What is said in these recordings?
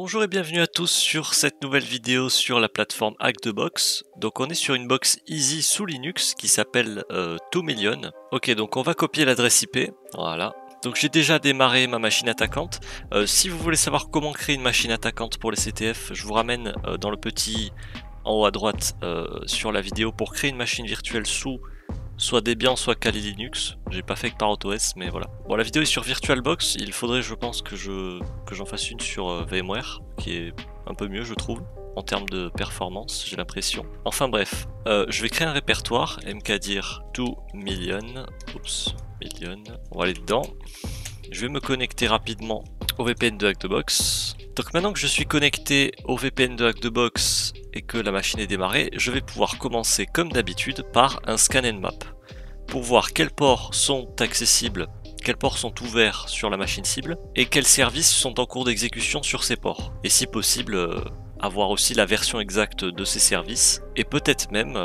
Bonjour et bienvenue à tous sur cette nouvelle vidéo sur la plateforme Hack2Box. Donc on est sur une box easy sous Linux qui s'appelle 2 million. Ok, donc on va copier l'adresse IP, voilà. Donc j'ai déjà démarré ma machine attaquante. Si vous voulez savoir comment créer une machine attaquante pour les CTF, je vous ramène dans le petit en haut à droite sur la vidéo pour créer une machine virtuelle sous soit Debian, soit Kali Linux. J'ai pas fait que par AutoS, mais voilà. Bon, la vidéo est sur VirtualBox. Il faudrait, je pense, que j'en fasse une sur VMware, qui est un peu mieux, je trouve, en termes de performance, j'ai l'impression. Enfin bref, je vais créer un répertoire, mkdir 2 million. Oups, million. On va aller dedans. Je vais me connecter rapidement au VPN de Hack2Box. Donc maintenant que je suis connecté au VPN de Hack2Box et que la machine est démarrée, je vais pouvoir commencer comme d'habitude par un scan nmap pour voir quels ports sont accessibles, quels ports sont ouverts sur la machine cible et quels services sont en cours d'exécution sur ces ports. Et si possible, avoir aussi la version exacte de ces services et peut-être même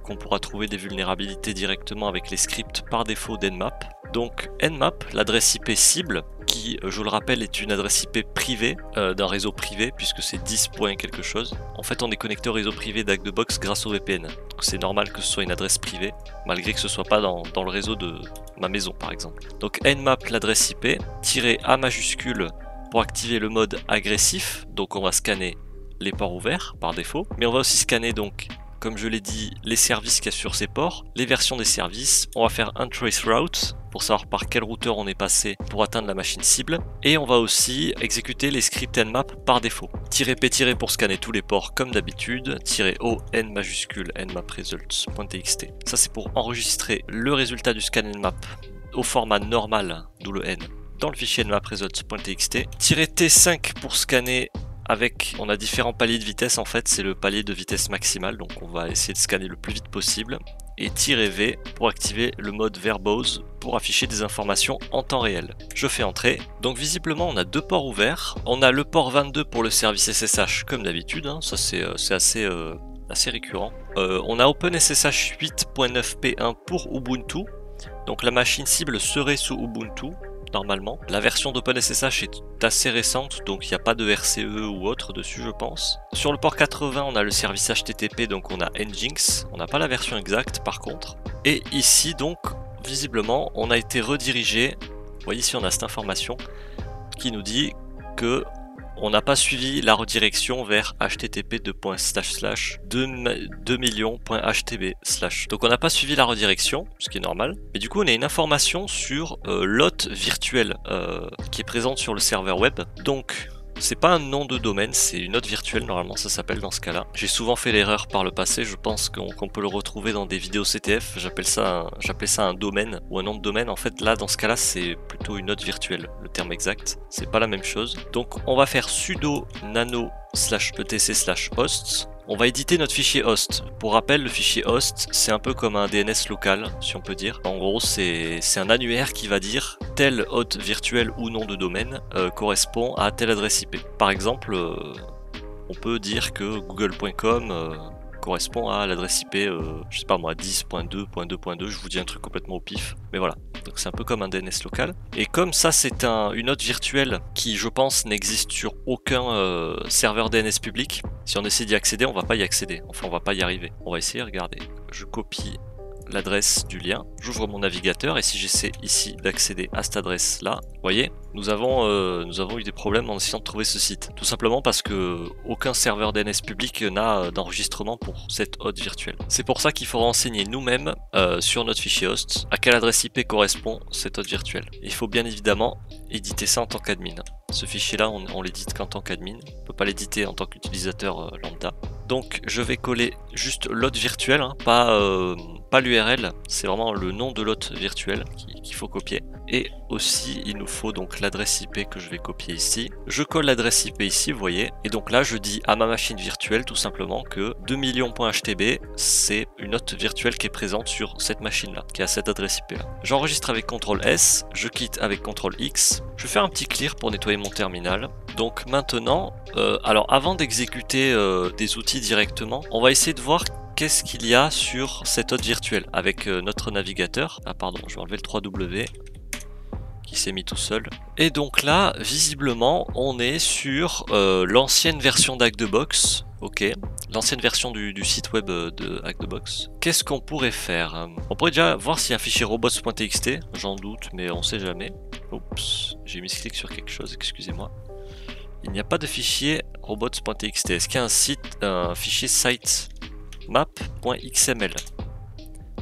qu'on pourra trouver des vulnérabilités directement avec les scripts par défaut d'nmap. Donc nmap, l'adresse IP cible, qui je le rappelle est une adresse IP privée d'un réseau privé puisque c'est 10. quelque chose. En fait on est connecté au réseau privé d'Hack2Box grâce au VPN. Donc c'est normal que ce soit une adresse privée malgré que ce soit pas dans le réseau de ma maison par exemple. Donc nmap l'adresse IP, -A majuscule pour activer le mode agressif, donc on va scanner les ports ouverts par défaut, mais on va aussi scanner donc, comme je l'ai dit, les services qu'il y a sur ces ports, les versions des services, on va faire un trace route pour savoir par quel routeur on est passé pour atteindre la machine cible, et on va aussi exécuter les scripts nmap par défaut. -P- pour scanner tous les ports comme d'habitude, -O n majuscule nmap results.txt. Ça c'est pour enregistrer le résultat du scan nmap au format normal, d'où le n, dans le fichier nmap results.txt. -T5 pour scanner avec, on a différents paliers de vitesse en fait, c'est le palier de vitesse maximale, donc on va essayer de scanner le plus vite possible. Et -V pour activer le mode verbose pour afficher des informations en temps réel. Je fais entrer. Donc visiblement on a deux ports ouverts. On a le port 22 pour le service SSH comme d'habitude, hein. Ça c'est assez récurrent. On a OpenSSH 8.9p1 pour Ubuntu. Donc la machine cible serait sous Ubuntu. Normalement. La version d'OpenSSH est assez récente, donc il n'y a pas de RCE ou autre dessus, je pense. Sur le port 80, on a le service HTTP, donc on a Nginx. On n'a pas la version exacte, par contre. Et ici, donc, visiblement, on a été redirigé. Vous voyez, ici, on a cette information qui nous dit que on n'a pas suivi la redirection vers http://2millions.htb/. Donc on n'a pas suivi la redirection, ce qui est normal. Mais du coup on a une information sur l'hôte virtuel qui est présente sur le serveur web. Donc c'est pas un nom de domaine, c'est une hôte virtuelle, normalement ça s'appelle dans ce cas-là. J'ai souvent fait l'erreur par le passé, je pense qu'on peut le retrouver dans des vidéos CTF, j'appelais ça un domaine ou un nom de domaine. En fait là dans ce cas-là c'est plutôt une hôte virtuelle, le terme exact, c'est pas la même chose. Donc on va faire sudo nano /etc/hosts. On va éditer notre fichier host. Pour rappel, le fichier host, c'est un peu comme un DNS local, si on peut dire. En gros, c'est un annuaire qui va dire tel hôte virtuel ou nom de domaine correspond à telle adresse IP. Par exemple, on peut dire que google.com correspond à l'adresse IP, je sais pas moi, 10.2.2.2, je vous dis un truc complètement au pif, mais voilà. Donc c'est un peu comme un DNS local. Et comme ça c'est une hôte virtuelle qui je pense n'existe sur aucun serveur DNS public, si on essaie d'y accéder, on va pas y accéder, enfin on va pas y arriver. On va essayer, regardez, je copie l'adresse du lien, j'ouvre mon navigateur et si j'essaie ici d'accéder à cette adresse là, vous voyez, nous avons eu des problèmes en essayant de trouver ce site. Tout simplement parce que aucun serveur DNS public n'a d'enregistrement pour cette hôte virtuelle. C'est pour ça qu'il faut renseigner nous-mêmes sur notre fichier host à quelle adresse IP correspond cette hôte virtuelle. Il faut bien évidemment éditer ça en tant qu'admin. Ce fichier là on l'édite qu'en tant qu'admin, on ne peut pas l'éditer en tant qu'utilisateur lambda. Donc je vais coller juste l'hôte virtuelle, hein, pas l'URL, c'est vraiment le nom de l'hôte virtuelle qu'il faut copier. Et aussi il nous faut donc l'adresse IP que je vais copier ici. Je colle l'adresse IP ici, vous voyez, et donc là je dis à ma machine virtuelle tout simplement que 2 millions.htb c'est une hôte virtuelle qui est présente sur cette machine là, qui a cette adresse IP là. J'enregistre avec CTRL S, je quitte avec CTRL X, je vais faire un petit clear pour nettoyer mon terminal. Donc maintenant, alors avant d'exécuter des outils directement, on va essayer de voir qu'est-ce qu'il y a sur cette hôte virtuelle avec notre navigateur. Ah pardon, je vais enlever le 3W qui il s'est mis tout seul. Et donc là, visiblement, on est sur l'ancienne version d'Hack2Box. Ok, l'ancienne version du site web de Hack2Box. Qu'est-ce qu'on pourrait faire? On pourrait déjà voir s'il y a un fichier robots.txt, j'en doute, mais on sait jamais. Oups, j'ai mis clic sur quelque chose, excusez-moi. Il n'y a pas de fichier robots.txt. Est-ce qu'il y a un fichier sitemap.xml?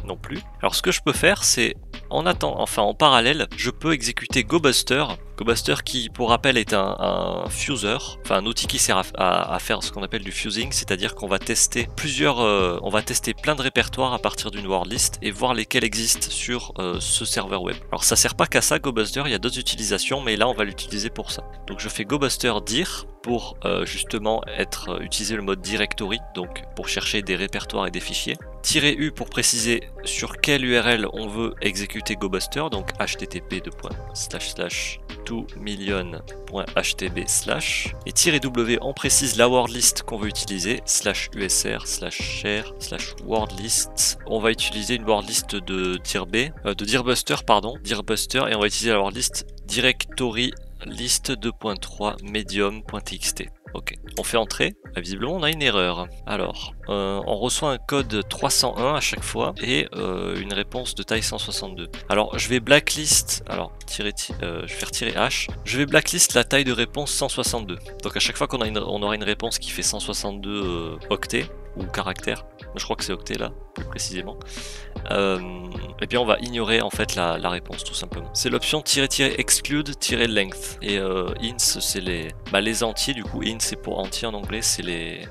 Non plus. Alors ce que je peux faire, c'est en parallèle, je peux exécuter GoBuster. GoBuster qui, pour rappel, est un fuser, enfin un outil qui sert à faire ce qu'on appelle du fusing, c'est-à-dire qu'on va tester on va tester plein de répertoires à partir d'une wordlist et voir lesquels existent sur ce serveur web. Alors ça sert pas qu'à ça, GoBuster, il y a d'autres utilisations, mais là on va l'utiliser pour ça. Donc je fais GoBuster dir pour justement utiliser le mode directory, donc pour chercher des répertoires et des fichiers. -u pour préciser sur quelle URL on veut exécuter GoBuster, donc http://2million.htb/ et -w on précise la wordlist qu'on veut utiliser, /usr/share/wordlist. On va utiliser une wordlist de dirbuster, et on va utiliser la wordlist directory list 2.3 medium.txt. Ok, on fait entrer. Visiblement, on a une erreur. Alors, on reçoit un code 301 à chaque fois et une réponse de taille 162. Alors, je vais blacklist. Alors, je vais faire -h. Je vais blacklist la taille de réponse 162. Donc, à chaque fois qu'on aura une réponse qui fait 162 octets ou caractères, je crois que c'est octets là, plus précisément. Et bien on va ignorer en fait la réponse tout simplement. C'est l'option -exclude-length et int c'est les entiers, du coup int c'est pour entier en anglais, c'est les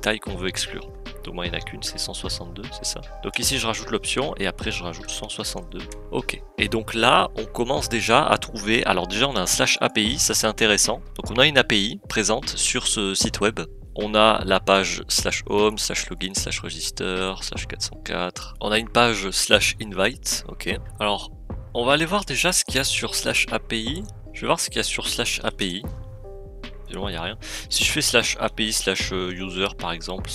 tailles qu'on veut exclure. Donc moi il n'y en a qu'une, c'est 162, c'est ça. Donc ici je rajoute l'option et après je rajoute 162. Ok. Et donc là on commence déjà à trouver, alors déjà on a un /API, ça c'est intéressant. Donc on a une API présente sur ce site web. On a la page /home, /login, /register, /404. On a une page /invite, ok. Alors, on va aller voir déjà ce qu'il y a sur /API. Je vais voir ce qu'il y a sur /API. Évidemment, il n'y a rien. Si je fais /API /user par exemple,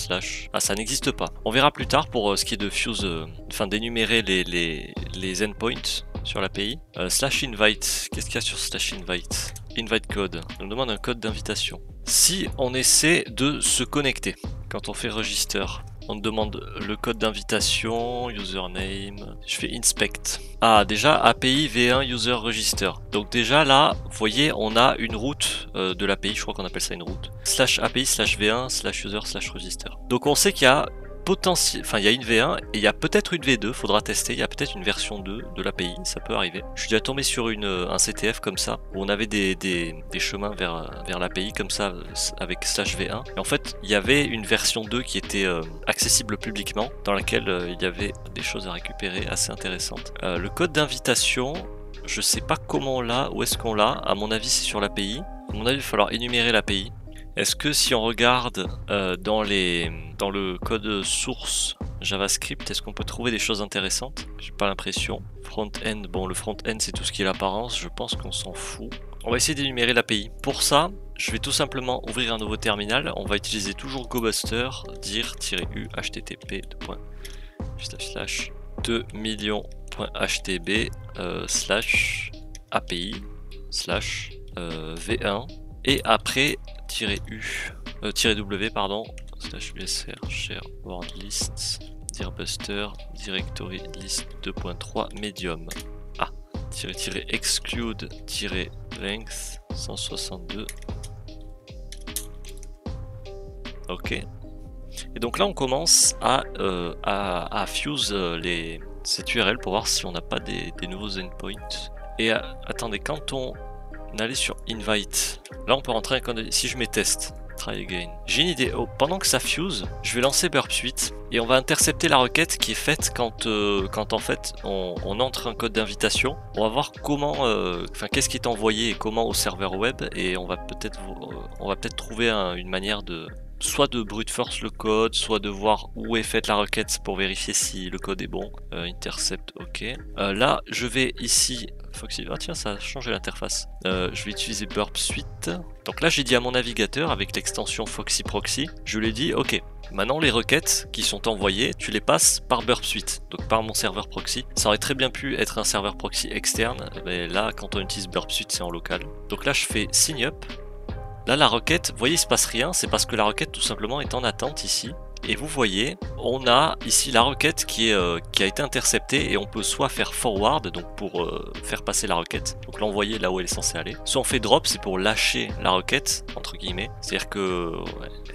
ah, ça n'existe pas. On verra plus tard pour ce qui est de fuse, d'énumérer les endpoints sur l'API. /invite, qu'est-ce qu'il y a sur /invite? Invite code, on nous demande un code d'invitation. Si on essaie de se connecter, quand on fait register, on demande le code d'invitation, username, je fais inspect. Ah, déjà API V1 user register. Donc déjà là, vous voyez, on a une route de l'API, je crois qu'on appelle ça une route. /API /V1 /user /register. Donc on sait qu'il y a il y a une V1 et il y a peut-être une V2, faudra tester, il y a peut-être une version 2 de l'API, ça peut arriver. Je suis déjà tombé sur un CTF comme ça, où on avait des chemins vers l'API comme ça, avec /V1. Et en fait, il y avait une version 2 qui était accessible publiquement, dans laquelle il y avait des choses à récupérer assez intéressantes. Le code d'invitation, je sais pas comment on l'a, où est-ce qu'on l'a, à mon avis c'est sur l'API. À mon avis, il va falloir énumérer l'API. Est-ce que si on regarde dans le code source JavaScript, est-ce qu'on peut trouver des choses intéressantes? J'ai pas l'impression. Front-end, bon le front-end c'est tout ce qui est l'apparence, je pense qu'on s'en fout. On va essayer d'énumérer l'API. Pour ça, je vais tout simplement ouvrir un nouveau terminal. On va utiliser toujours GoBuster, dir-u http /2million.htb /API /v1 et après -w pardon /usr share wordlist dirbuster directory list 2.3 medium. Ah, -exclude-length 162. Ok. Et donc là on commence à fuse cette URL pour voir si on n'a pas des nouveaux endpoints. Et attendez, quand on allait sur invite, là on peut rentrer si je mets test, try again. J'ai une idée, pendant que ça fuse, je vais lancer Burp Suite et on va intercepter la requête qui est faite quand en fait on entre un code d'invitation. On va voir comment, qu'est-ce qui est envoyé et comment au serveur web, et on va peut-être trouver une manière de soit de brute force le code, soit de voir où est faite la requête pour vérifier si le code est bon. Intercept, ok. Là, je vais ici... Foxy, ah tiens, ça a changé l'interface. Je vais utiliser Burp Suite. Donc là, j'ai dit à mon navigateur, avec l'extension Foxy Proxy, je lui ai dit, ok, maintenant les requêtes qui sont envoyées, tu les passes par Burp Suite, donc par mon serveur proxy. Ça aurait très bien pu être un serveur proxy externe, mais là, quand on utilise Burp Suite, c'est en local. Donc là, je fais Sign Up. Là, la requête, vous voyez, il se passe rien, c'est parce que la requête, tout simplement, est en attente ici. Et vous voyez, on a ici la requête qui a été interceptée et on peut soit faire forward, donc pour faire passer la requête, donc l'envoyer là où elle est censée aller, soit on fait drop, c'est pour lâcher la requête, entre guillemets, c'est-à-dire que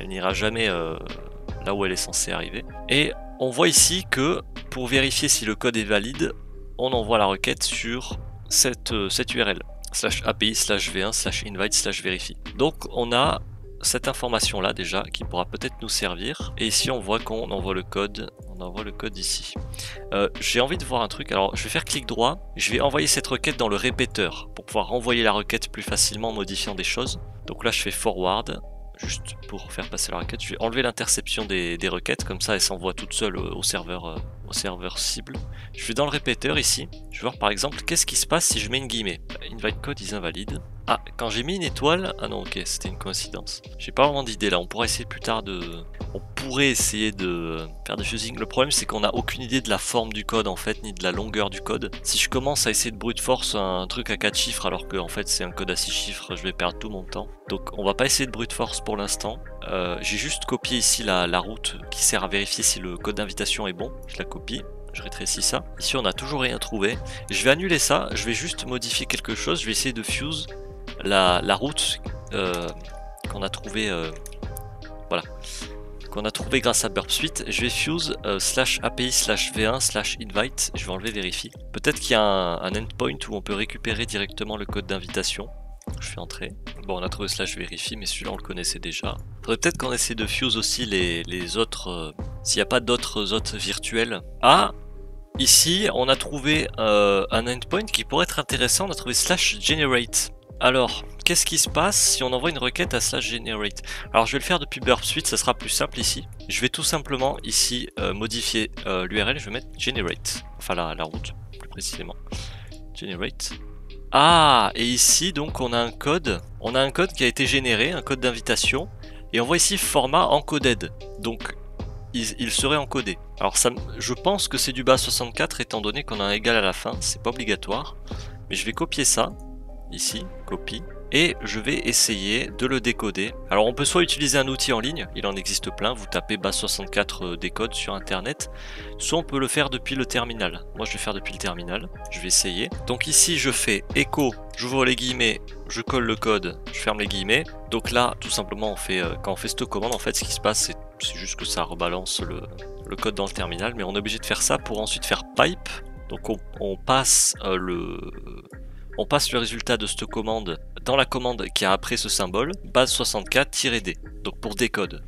elle n'ira jamais là où elle est censée arriver. Et on voit ici que pour vérifier si le code est valide, on envoie la requête sur cette URL, /API/v1/invite/verify. Donc on a cette information là déjà qui pourra peut-être nous servir, et ici on voit qu'on envoie le code, ici. J'ai envie de voir un truc, alors je vais faire clic droit, je vais envoyer cette requête dans le répéteur pour pouvoir renvoyer la requête plus facilement en modifiant des choses. Donc là je fais forward, juste pour faire passer la requête, je vais enlever l'interception des requêtes, comme ça elle s'envoie toute seule au serveur cible. Je vais dans le répéteur ici, je vais voir par exemple qu'est-ce qui se passe si je mets une guillemets. Invite code is invalide. Ah, quand j'ai mis une étoile, ah non ok, c'était une coïncidence. J'ai pas vraiment d'idée là, on pourrait essayer plus tard on pourrait essayer de faire des fusing. Le problème c'est qu'on n'a aucune idée de la forme du code en fait, ni de la longueur du code. Si je commence à essayer de brute force un truc à 4 chiffres alors que en fait c'est un code à 6 chiffres, je vais perdre tout mon temps. Donc on va pas essayer de brute force pour l'instant. J'ai juste copié ici la route qui sert à vérifier si le code d'invitation est bon. Je la copie. Je rétrécis ça. Ici on n'a toujours rien trouvé. Je vais annuler ça, je vais juste modifier quelque chose. Je vais essayer de fuse la route qu'on a trouvé voilà, qu'on a trouvé grâce à Burp Suite. Je vais fuse /API/v1/invite. Je vais enlever verify. Peut-être qu'il y a un endpoint où on peut récupérer directement le code d'invitation. Je fais entrer. Bon, on a trouvé /verify, mais celui-là on le connaissait déjà. Faudrait peut-être qu'on essaie de fuse aussi les autres, s'il n'y a pas d'autres hôtes virtuels. Ah, ici on a trouvé un endpoint qui pourrait être intéressant. On a trouvé /generate. Alors, qu'est-ce qui se passe si on envoie une requête à /generate? Alors je vais le faire depuis Burp Suite, ça sera plus simple ici. Je vais tout simplement ici modifier l'URL, je vais mettre generate, enfin la route plus précisément. Generate. Ah, et ici donc on a un code qui a été généré, un code d'invitation, et on voit ici format encoded, donc il serait encodé. Alors ça, je pense que c'est du base64 étant donné qu'on a un égal à la fin, c'est pas obligatoire, mais je vais copier ça. Ici, copie, et je vais essayer de le décoder. Alors on peut soit utiliser un outil en ligne, il en existe plein, vous tapez base64 décode sur internet, soit on peut le faire depuis le terminal. Moi je vais faire depuis le terminal, je vais essayer. Donc ici je fais echo, j'ouvre les guillemets, je colle le code, je ferme les guillemets. Donc là tout simplement on fait, quand on fait cette commande, en fait ce qui se passe c'est juste que ça rebalance le code dans le terminal, mais on est obligé de faire ça pour ensuite faire pipe. Donc on passe on passe le résultat de cette commande dans la commande qui a après ce symbole, base64-d, donc pour décode.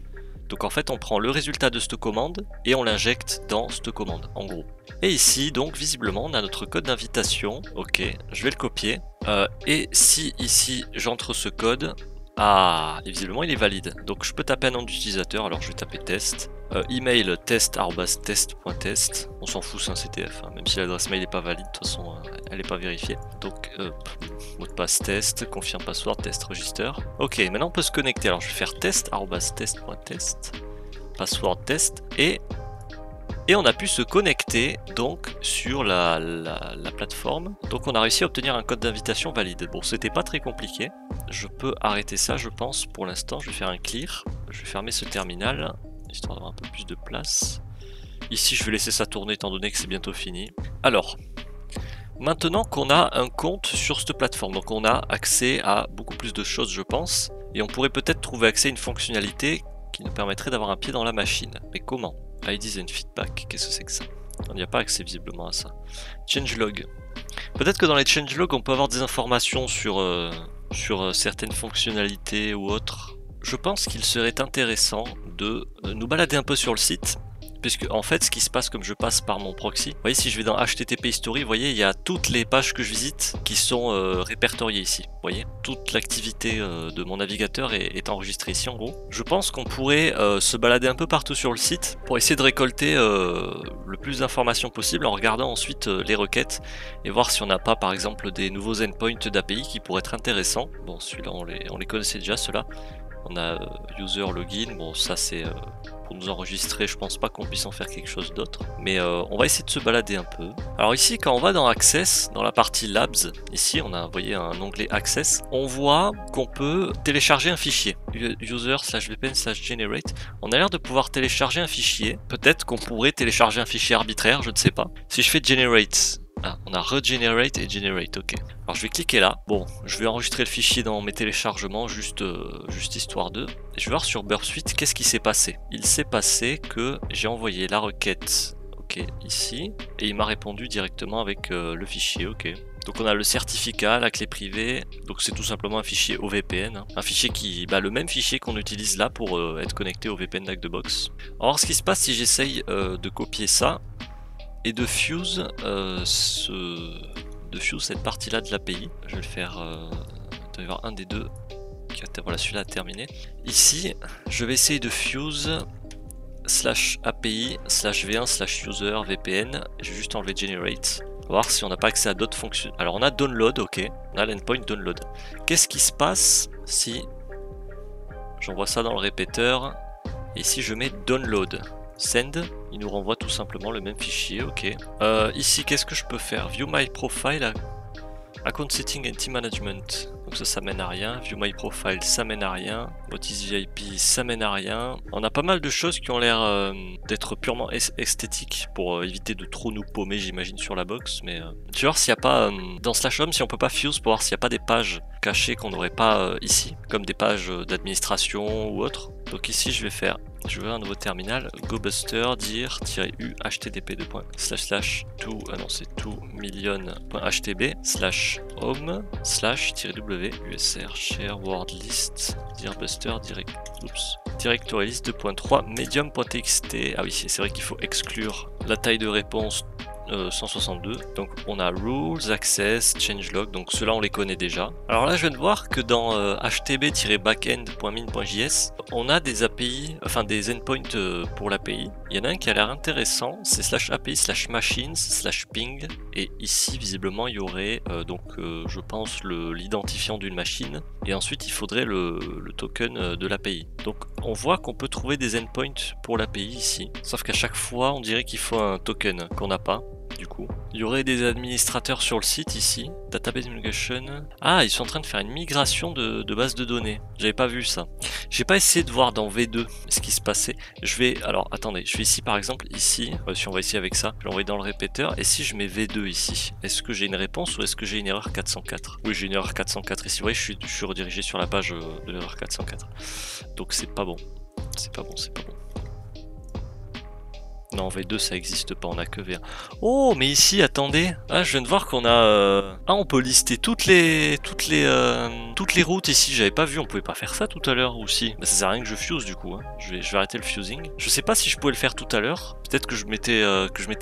Donc en fait on prend le résultat de cette commande et on l'injecte dans cette commande, en gros. Et ici donc visiblement on a notre code d'invitation, ok, je vais le copier. Et si ici j'entre ce code, ah, et visiblement il est valide. Donc je peux taper un nom d'utilisateur, alors je vais taper test. Email test@test.test. On s'en fout, c'est un CTF, hein. Même si l'adresse mail n'est pas valide, de toute façon elle n'est pas vérifiée. Donc mot de passe test, confirme password, test register. Ok, maintenant on peut se connecter. Alors je vais faire test@test.test, password test, et on a pu se connecter donc sur la plateforme. Donc on a réussi à obtenir un code d'invitation valide. Bon, c'était pas très compliqué. Je peux arrêter ça, je pense, pour l'instant. Je vais faire un clear. Je vais fermer ce terminal, histoire d'avoir un peu plus de place. Ici, je vais laisser ça tourner étant donné que c'est bientôt fini. Alors, maintenant qu'on a un compte sur cette plateforme, donc on a accès à beaucoup plus de choses, je pense. Et on pourrait peut-être trouver accès à une fonctionnalité qui nous permettrait d'avoir un pied dans la machine. Mais comment? IDs and feedback, qu'est-ce que c'est que ça? On n'y a pas accès visiblement à ça. Changelog. Peut-être que dans les changelog, on peut avoir des informations sur certaines fonctionnalités ou autres. Je pense qu'il serait intéressant de nous balader un peu sur le site puisque en fait ce qui se passe comme je passe par mon proxy, vous voyez si je vais dans HTTP History, vous voyez il y a toutes les pages que je visite qui sont répertoriées ici, vous voyez toute l'activité de mon navigateur est enregistrée ici en gros. Je pense qu'on pourrait se balader un peu partout sur le site pour essayer de récolter le plus d'informations possible en regardant ensuite les requêtes et voir si on n'a pas par exemple des nouveaux endpoints d'API qui pourraient être intéressants. Bon celui-là on les connaissait déjà ceux-là. On a user login, bon ça c'est pour nous enregistrer, je pense pas qu'on puisse en faire quelque chose d'autre. Mais on va essayer de se balader un peu. Alors ici quand on va dans Access, dans la partie Labs, ici on a envoyé un onglet Access, on voit qu'on peut télécharger un fichier. User/vpn/generate. On a l'air de pouvoir télécharger un fichier. Peut-être qu'on pourrait télécharger un fichier arbitraire, je ne sais pas. Si je fais generate, ah, on a regenerate et generate, ok. Alors je vais cliquer là. Bon, je vais enregistrer le fichier dans mes téléchargements, juste histoire de. Et je vais voir sur Burp Suite qu'est-ce qui s'est passé. Il s'est passé que j'ai envoyé la requête, ok, ici, et il m'a répondu directement avec le fichier, ok. Donc on a le certificat, la clé privée, donc c'est tout simplement un fichier OVPN, hein. Un fichier qui, le même fichier qu'on utilise là pour être connecté au VPN d'Hack2Box. On va voir ce qui se passe si j'essaye de copier ça et de fuse cette partie-là de l'API. Je vais le faire, il doit y avoir un des deux. Voilà, celui-là a terminé. Ici, je vais essayer de fuse /API/v1/user VPN. Je vais juste enlever generate. On va voir si on n'a pas accès à d'autres fonctions. Alors on a download, ok. On a l'endpoint download. Qu'est-ce qui se passe si j'envoie ça dans le répéteur et si je mets download? Send, il nous renvoie tout simplement le même fichier, ok. Ici, qu'est-ce que je peux faire? View my profile, account setting and team management. Donc ça mène à rien. View my profile, ça mène à rien. What is VIP, ça mène à rien. On a pas mal de choses qui ont l'air d'être purement esthétiques pour éviter de trop nous paumer, j'imagine, sur la box. Mais tu vois s'il n'y a pas dans /home, si on peut pas fuse pour voir s'il n'y a pas des pages cachées qu'on n'aurait pas ici, comme des pages d'administration ou autre. Donc ici, je vais un nouveau terminal, gobuster dir -u http /2million.htb/home /w usr share word list dirbuster directory list 2.3 medium.txt. Ah oui, c'est vrai qu'il faut exclure la taille de réponse 162. Donc on a rules, access, changelog, donc ceux-là on les connaît déjà. Alors là je viens de voir que dans htb-backend.min.js on a des API, enfin des endpoints pour l'API. Il y en a un qui a l'air intéressant, c'est /API/machines/ping, et ici visiblement il y aurait je pense l'identifiant d'une machine, et ensuite il faudrait le token de l'API. Donc on voit qu'on peut trouver des endpoints pour l'API ici, sauf qu'à chaque fois on dirait qu'il faut un token qu'on n'a pas. Du coup, il y aurait des administrateurs sur le site ici, database migration. Ah, ils sont en train de faire une migration de base de données. J'avais pas vu ça. J'ai pas essayé de voir dans V2 ce qui se passait. Alors attendez, je vais ici par exemple, ici, si on va ici avec ça, je l'envoie dans le répéteur, et si je mets V2 ici, est-ce que j'ai une réponse ou est-ce que j'ai une erreur 404? Oui, j'ai une erreur 404 ici. Vous voyez, je suis redirigé sur la page de l'erreur 404. Donc c'est pas bon. C'est pas bon. Non, V2 ça existe pas, on a que V1. Oh, mais ici, attendez. Ah, je viens de voir qu'on a... Ah, on peut lister toutes les routes ici. J'avais pas vu, on pouvait pas faire ça tout à l'heure, ou si. Ça sert à rien que je fuse du coup. Hein. Je vais arrêter le fusing. Je sais pas si je pouvais le faire tout à l'heure. Peut-être que je m'étais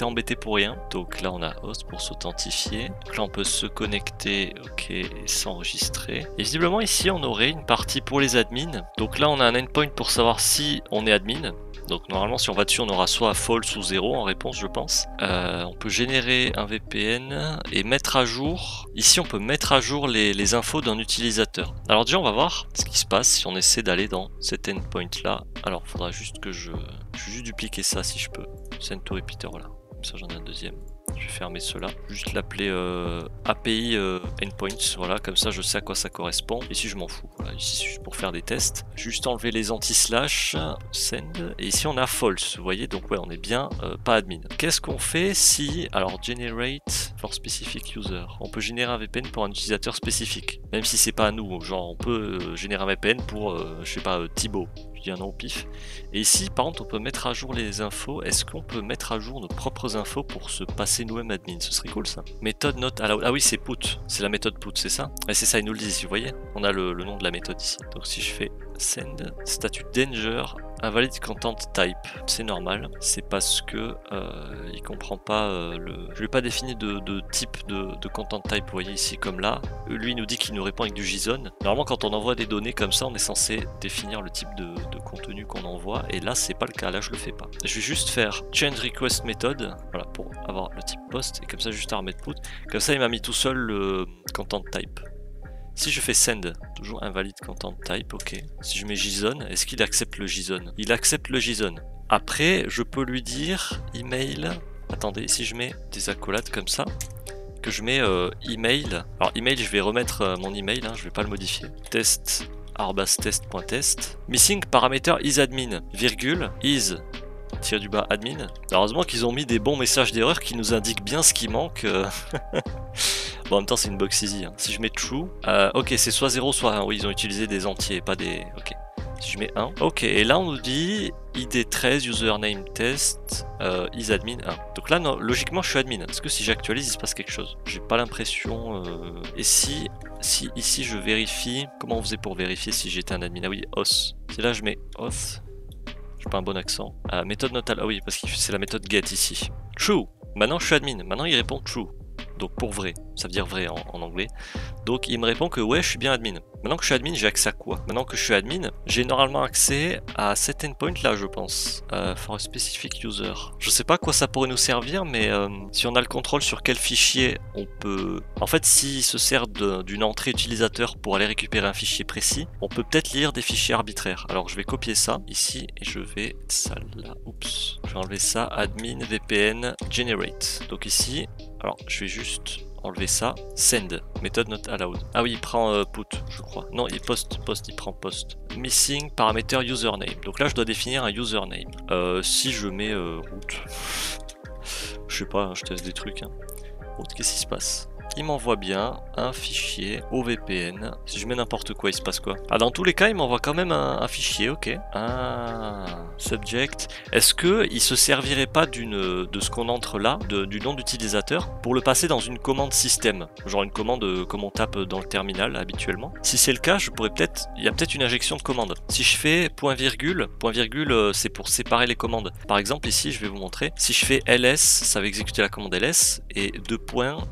embêté pour rien. Donc là, on a host pour s'authentifier. Donc là, on peut se connecter, ok, et s'enregistrer. Et visiblement, ici, on aurait une partie pour les admins. Donc là, on a un endpoint pour savoir si on est admin. Donc normalement si on va dessus on aura soit false ou 0 en réponse je pense. On peut générer un VPN et mettre à jour. Ici on peut mettre à jour les infos d'un utilisateur. Alors déjà on va voir ce qui se passe si on essaie d'aller dans cet endpoint là. Alors il faudra juste que je vais juste dupliquer ça si je peux. Send to repeater, voilà. Comme ça j'en ai un deuxième. Je vais fermer cela, juste l'appeler API endpoints, voilà, comme ça je sais à quoi ça correspond. Ici je m'en fous, voilà, ici c'est juste pour faire des tests. Juste enlever les anti-slash, send, et ici on a false, vous voyez, donc ouais on est bien pas admin. Qu'est-ce qu'on fait si, alors generate for specific user, on peut générer un VPN pour un utilisateur spécifique, même si c'est pas à nous, genre on peut générer un VPN pour, je sais pas, Thibaut. Je dis un nom au pif. Et ici, par contre, on peut mettre à jour les infos. Est-ce qu'on peut mettre à jour nos propres infos pour se passer nous-mêmes admin? Ce serait cool ça. Méthode not allowed. Ah oui, c'est put. C'est la méthode put, c'est ça? Et c'est ça, ils nous le disent ici, vous voyez? On a le nom de la méthode ici. Donc si je fais send, statut danger, invalid content type, c'est normal, c'est parce que il comprend pas je lui ai pas défini de type de content type, vous voyez ici comme là, lui il nous dit qu'il nous répond avec du JSON. Normalement quand on envoie des données comme ça, on est censé définir le type de contenu qu'on envoie, et là c'est pas le cas, là je le fais pas. Je vais juste faire change request method, voilà, pour avoir le type post, et comme ça juste à remettre put, comme ça il m'a mis tout seul le content type. Si je fais send, toujours invalid content type, ok. Si je mets JSON, est-ce qu'il accepte le JSON? Il accepte le JSON. Après, je peux lui dire email. Attendez, si je mets des accolades comme ça, que je mets email. Alors email, je vais remettre mon email, hein, je vais pas le modifier. test@test.test. Missing parameter isAdmin, virgule, is tiré du bas admin. Heureusement qu'ils ont mis des bons messages d'erreur qui nous indiquent bien ce qui manque. Bon, en même temps, c'est une box easy. Hein. Si je mets true, ok, c'est soit 0, soit 1. Oui, ils ont utilisé des entiers, pas des. Ok. Si je mets 1. Ok, et là, on nous dit ID 13, username test, isAdmin 1. Donc là, non, logiquement, je suis admin. Est-ce que si j'actualise, il se passe quelque chose? J'ai pas l'impression. Et si ici, je vérifie. Comment on faisait pour vérifier si j'étais un admin? Ah oui, auth. Si là, je mets auth. J'ai pas un bon accent. Méthode notale. Ah oui, parce que c'est la méthode get ici. True. Maintenant, je suis admin. Maintenant, il répond true. Donc pour vrai, ça veut dire vrai en anglais. Donc il me répond que ouais, je suis bien admin. Maintenant que je suis admin, j'ai accès à quoi? Maintenant que je suis admin, j'ai normalement accès à cet endpoint là, je pense. For a specific user. Je sais pas à quoi ça pourrait nous servir, mais si on a le contrôle sur quel fichier on peut... En fait, s'il se sert d'une entrée utilisateur pour aller récupérer un fichier précis, on peut peut-être lire des fichiers arbitraires. Alors je vais copier ça ici et je vais... Ça là, oups. Je vais enlever ça, admin, VPN, generate. Donc ici... Alors, je vais juste enlever ça. Send, méthode not allowed. Ah oui, il prend put, je crois. Non, il post, il prend post. Missing parameter username. Donc là, je dois définir un username. Si je mets root, je sais pas, je teste des trucs. Hein. Root, qu'est-ce qui se passe? Il m'envoie bien un fichier au VPN. Si je mets n'importe quoi, il se passe quoi? Ah, dans tous les cas, il m'envoie quand même un fichier, ok. Ah, subject. Est-ce que il se servirait pas de ce qu'on entre là, du nom d'utilisateur, pour le passer dans une commande système? Genre une commande comme on tape dans le terminal habituellement. Si c'est le cas, je pourrais peut-être... Il y a peut-être une injection de commande. Si je fais point virgule, c'est pour séparer les commandes. Par exemple, ici, je vais vous montrer. Si je fais ls, ça va exécuter la commande ls, et deux points...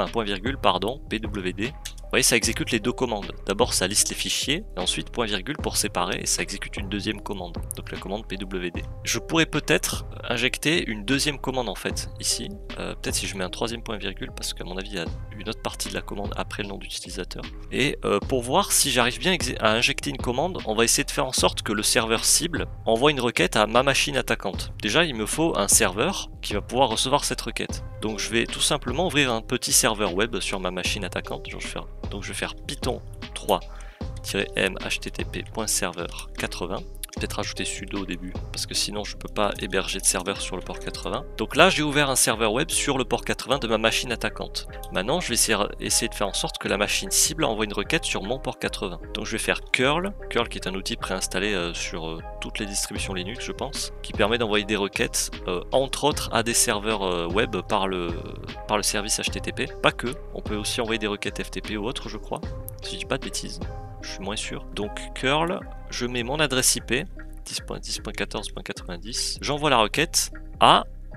point virgule, pardon, pwd. Vous voyez, ça exécute les deux commandes. D'abord, ça liste les fichiers, et ensuite point virgule pour séparer, et ça exécute une deuxième commande. Donc la commande pwd. Je pourrais peut-être injecter une deuxième commande en fait, ici. Peut-être si je mets un troisième point virgule, parce qu'à mon avis, il y a une autre partie de la commande après le nom d'utilisateur. Et pour voir si j'arrive bien à injecter une commande, on va essayer de faire en sorte que le serveur cible envoie une requête à ma machine attaquante. Déjà, il me faut un serveur qui va pouvoir recevoir cette requête. Donc je vais tout simplement ouvrir un petit serveur web sur ma machine attaquante. Donc je vais faire python 3-m http.serveur80. Peut-être rajouter sudo au début, parce que sinon je peux pas héberger de serveur sur le port 80. Donc là j'ai ouvert un serveur web sur le port 80 de ma machine attaquante. Maintenant je vais essayer de faire en sorte que la machine cible envoie une requête sur mon port 80. Donc je vais faire curl qui est un outil préinstallé sur toutes les distributions Linux je pense, qui permet d'envoyer des requêtes entre autres à des serveurs web par le service HTTP. Pas que, on peut aussi envoyer des requêtes FTP ou autres je crois, si je dis pas de bêtises. Je suis moins sûr. Donc curl, je mets mon adresse IP 10.10.14.90, j'envoie la requête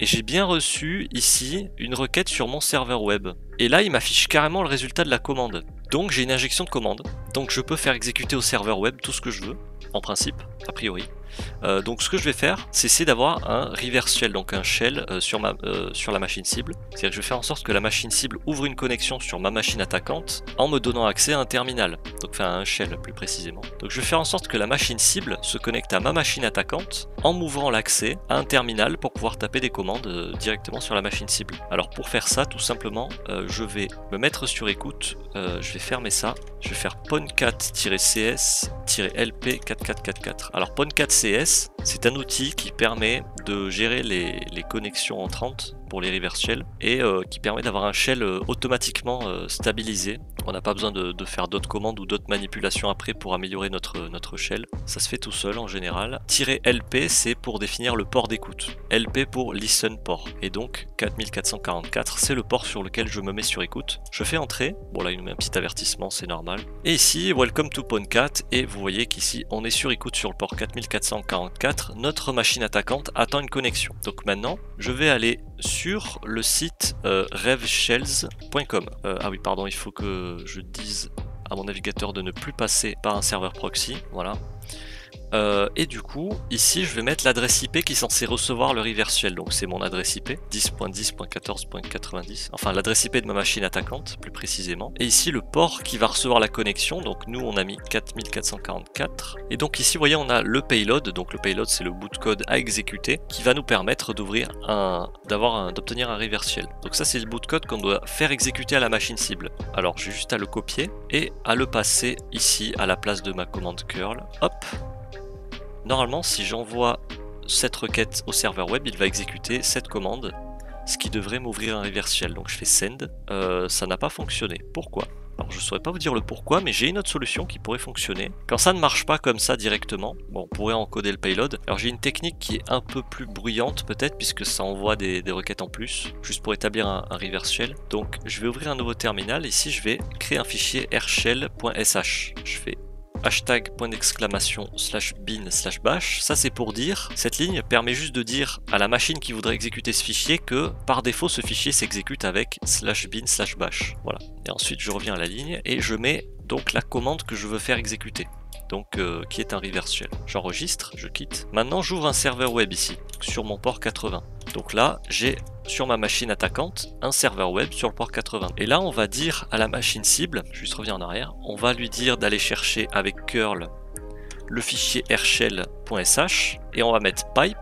et j'ai bien reçu ici une requête sur mon serveur web. Et là il m'affiche carrément le résultat de la commande. Donc j'ai une injection de commande. Donc je peux faire exécuter au serveur web tout ce que je veux, en principe, a priori. Donc ce que je vais faire, c'est essayer d'avoir un reverse shell, donc un shell sur la machine cible. C'est-à-dire que je vais faire en sorte que la machine cible ouvre une connexion sur ma machine attaquante en me donnant accès à un terminal, donc enfin à un shell plus précisément. Donc je vais faire en sorte que la machine cible se connecte à ma machine attaquante en m'ouvrant l'accès à un terminal pour pouvoir taper des commandes directement sur la machine cible. Alors pour faire ça, tout simplement, je vais me mettre sur écoute, je vais fermer ça, je vais faire poncat-cs-lp4444. Alors poncat-cs, c'est un outil qui permet de gérer les connexions entrantes pour les reverse shell et qui permet d'avoir un shell automatiquement stabilisé. On n'a pas besoin de faire d'autres commandes ou d'autres manipulations après pour améliorer notre shell. Ça se fait tout seul en général. -LP, c'est pour définir le port d'écoute. LP pour listen port. Et donc 4444, c'est le port sur lequel je me mets sur écoute. Je fais entrer. Bon là il nous met un petit avertissement, c'est normal. Et ici, welcome to PwnCat. Et vous voyez qu'ici, on est sur écoute sur le port 4444. Notre machine attaquante attend une connexion. Donc maintenant, je vais aller sur le site revshells.com. Ah oui, pardon, il faut que je dise à mon navigateur de ne plus passer par un serveur proxy. Voilà. Et du coup, ici, je vais mettre l'adresse IP qui est censée recevoir le reverse shell. Donc c'est mon adresse IP, 10.10.14.90. Enfin, l'adresse IP de ma machine attaquante, plus précisément. Et ici, le port qui va recevoir la connexion. Donc nous, on a mis 4444. Et donc ici, vous voyez, on a le payload. Donc le payload, c'est le bout de code à exécuter qui va nous permettre d'obtenir un reverse shell. Donc ça, c'est le bout de code qu'on doit faire exécuter à la machine cible. Alors, j'ai juste à le copier et à le passer ici à la place de ma commande curl. Hop. Normalement, si j'envoie cette requête au serveur web, il va exécuter cette commande, ce qui devrait m'ouvrir un reverse shell. Donc je fais send, ça n'a pas fonctionné. Pourquoi? Alors je ne saurais pas vous dire le pourquoi, mais j'ai une autre solution qui pourrait fonctionner. Quand ça ne marche pas comme ça directement, bon, on pourrait encoder le payload. Alors j'ai une technique qui est un peu plus bruyante peut-être, puisque ça envoie des requêtes en plus, juste pour établir un reverse shell. Donc je vais ouvrir un nouveau terminal, ici je vais créer un fichier rshell.sh. Je fais #bin/bash, ça c'est pour dire, cette ligne permet juste de dire à la machine qui voudrait exécuter ce fichier que par défaut ce fichier s'exécute avec /bin/bash. Voilà. Et ensuite je reviens à la ligne et je mets donc la commande que je veux faire exécuter. Donc qui est un reverse shell. J'enregistre, je quitte. Maintenant j'ouvre un serveur web ici, sur mon port 80. Donc là, j'ai sur ma machine attaquante un serveur web sur le port 80. Et là, on va dire à la machine cible, juste reviens en arrière, on va lui dire d'aller chercher avec curl le fichier rshell.sh et on va mettre pipe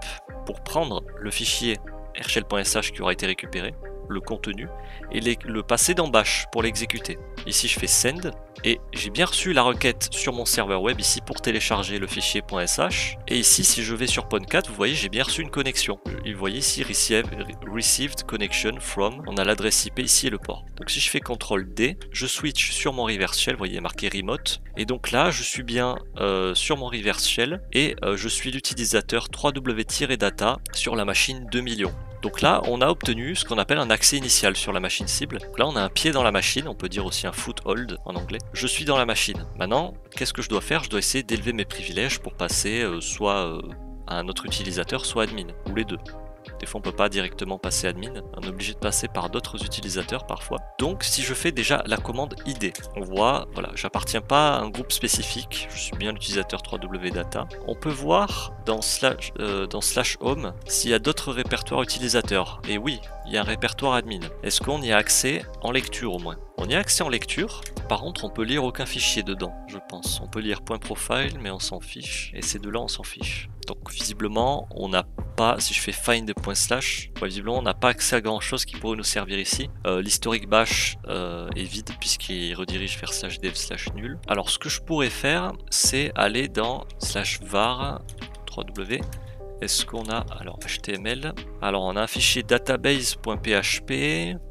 pour prendre le fichier rshell.sh qui aura été récupéré, le contenu, et le passer dans bash pour l'exécuter. Ici, je fais send. Et j'ai bien reçu la requête sur mon serveur web ici pour télécharger le fichier .sh. Et ici, si je vais sur PwnCat, vous voyez, j'ai bien reçu une connexion. Vous voyez ici, received connection from. On a l'adresse IP ici et le port. Donc si je fais CTRL-D, je switch sur mon reverse shell. Vous voyez, marqué remote. Et donc là, je suis bien sur mon reverse shell. Et je suis l'utilisateur www-data sur la machine 2 millions. Donc là, on a obtenu ce qu'on appelle un accès initial sur la machine cible. Donc là, on a un pied dans la machine, on peut dire aussi un foothold en anglais. Je suis dans la machine. Maintenant, qu'est-ce que je dois faire? Je dois essayer d'élever mes privilèges pour passer soit à un autre utilisateur, soit admin, ou les deux. Des fois, on peut pas directement passer admin, on est obligé de passer par d'autres utilisateurs parfois. Donc, si je fais déjà la commande ID, on voit, voilà, j'appartiens pas à un groupe spécifique, je suis bien l'utilisateur www-data. On peut voir dans slash home s'il y a d'autres répertoires utilisateurs. Et oui, il y a un répertoire admin. Est-ce qu'on y a accès en lecture au moins? On y a accès en lecture, par contre on peut lire aucun fichier dedans, je pense. On peut lire .profile, mais on s'en fiche, et ces deux-là on s'en fiche. Donc visiblement, on n'a pas, si je fais find.slash, visiblement on n'a pas accès à grand chose qui pourrait nous servir ici. L'historique bash est vide puisqu'il redirige vers /dev/nul. Alors ce que je pourrais faire, c'est aller dans /var 3w. Est-ce qu'on a, alors HTML, alors on a un fichier database.php,